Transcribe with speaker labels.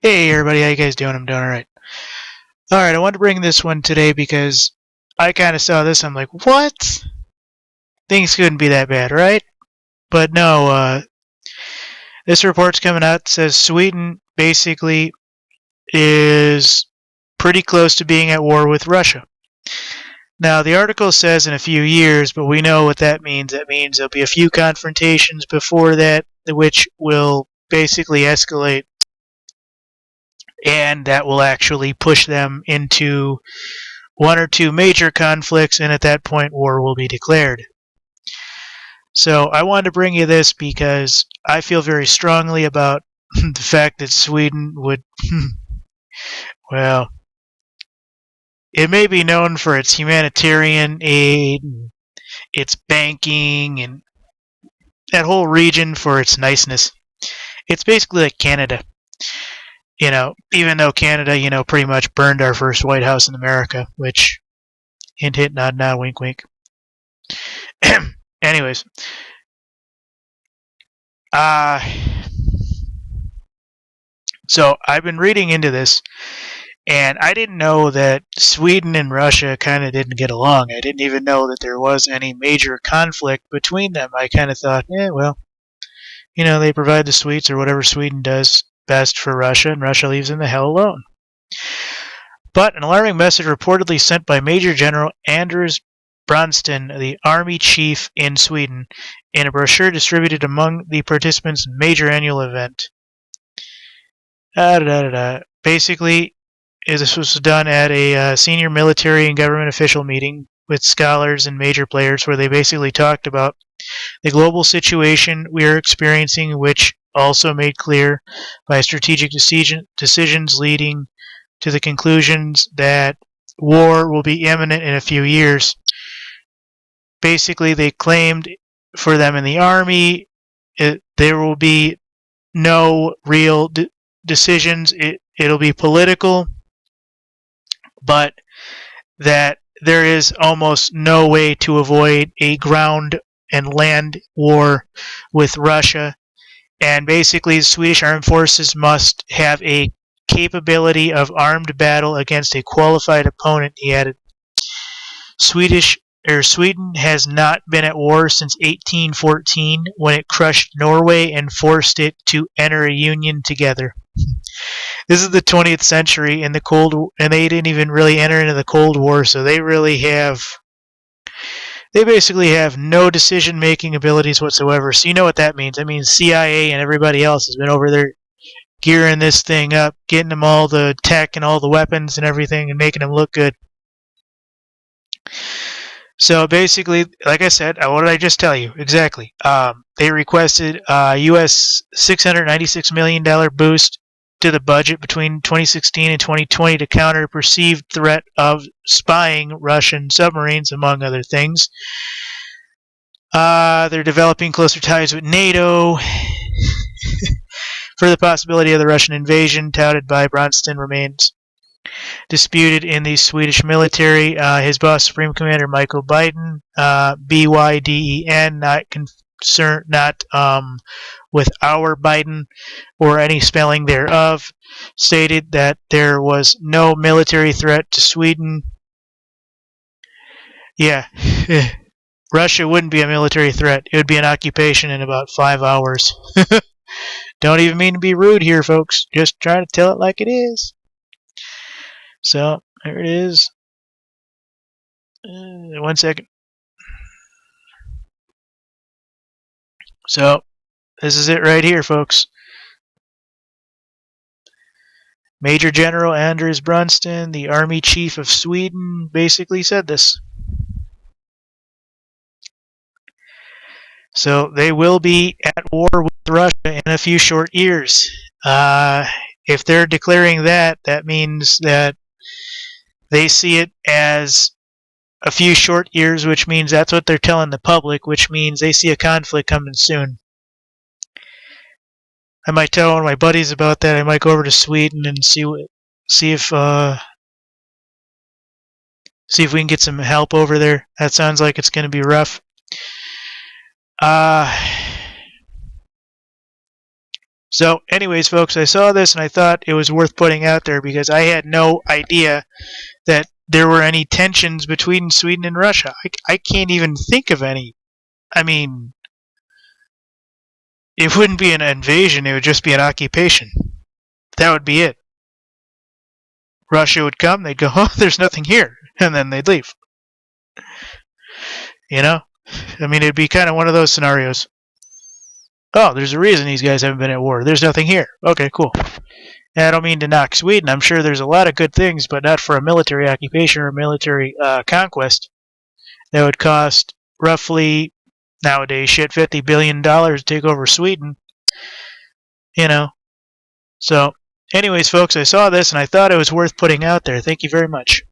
Speaker 1: Hey everybody, how you guys doing? I'm doing alright. Alright, I wanted to bring this one today because I kind of saw this. I'm like, what? Things couldn't be that bad, right? But no, this report's coming out. It says Sweden basically is pretty close to being at war with Russia. Now, the article says in a few years, but we know what that means. That means there'll be a few confrontations before that, which will basically escalate, and that will actually push them into one or two major conflicts, and at that point, war will be declared. So I wanted to bring you this because I feel very strongly about the fact that Sweden would, well, it may be known for its humanitarian aid, its banking, and that whole region for its niceness. It's basically like Canada. Even though Canada, pretty much burned our first White House in America, which, hint, hint, nod, nod, wink, wink. Anyways, so I've been reading into this, and I didn't know that Sweden and Russia kind of didn't get along. I didn't even know that there was any major conflict between them. I kind of thought, well, they provide the sweets or whatever Sweden does best for Russia, and Russia leaves them the hell alone. But an alarming message reportedly sent by Major General Anders Bronston, the army chief in Sweden, in a brochure distributed among the participants in a major annual event. Basically, this was done at a senior military and government official meeting with scholars and major players, where they basically talked about the global situation we are experiencing, which also made clear by strategic decisions leading to the conclusions that war will be imminent in a few years. Basically, they claimed for them in the army, there will be no real decisions. It'll be political, but that there is almost no way to avoid a ground and land war with Russia. And basically, the Swedish armed forces must have a capability of armed battle against a qualified opponent, he added. Sweden has not been at war since 1814, when it crushed Norway and forced it to enter a union together. This is the 20th century, and they didn't even really enter into the Cold War, so they basically have no decision-making abilities whatsoever. So you know what that means. That means CIA and everybody else has been over there gearing this thing up, getting them all the tech and all the weapons and everything, and making them look good. So basically, like I said, what did I just tell you? Exactly. They requested a U.S. $696 million boost to the budget between 2016 and 2020 to counter a perceived threat of spying Russian submarines, among other things. They're developing closer ties with NATO for the possibility of the Russian invasion touted by Bronston remains disputed in the Swedish military. His boss, Supreme Commander Michael Biden, Biden, not concerned, not with our Biden or any spelling thereof, stated that there was no military threat to Sweden. Yeah, Russia wouldn't be a military threat. It would be an occupation in about 5 hours. Don't even mean to be rude here, folks. Just trying to tell it like it is. So, there it is. 1 second. So, this is it right here, folks. Major General Anders Bronston, the Army Chief of Sweden, basically said this. So, they will be at war with Russia in a few short years. If they're declaring that, that means that they see it as a few short years, which means that's what they're telling the public, which means they see a conflict coming soon. I might tell one of my buddies about that. I might go over to Sweden and see if we can get some help over there. That sounds like it's going to be rough. So, anyways, folks, I saw this and I thought it was worth putting out there because I had no idea that there were any tensions between Sweden and Russia. I can't even think of any. I mean, it wouldn't be an invasion, it would just be an occupation. That would be it. Russia would come, they'd go, oh, there's nothing here, and then they'd leave. You know? I mean, it'd be kind of one of those scenarios. Oh, there's a reason these guys haven't been at war. There's nothing here. Okay, cool. And I don't mean to knock Sweden. I'm sure there's a lot of good things, but not for a military occupation or a military conquest. That would cost roughly, nowadays, $50 billion to take over Sweden. You know? So, anyways, folks, I saw this and I thought it was worth putting out there. Thank you very much.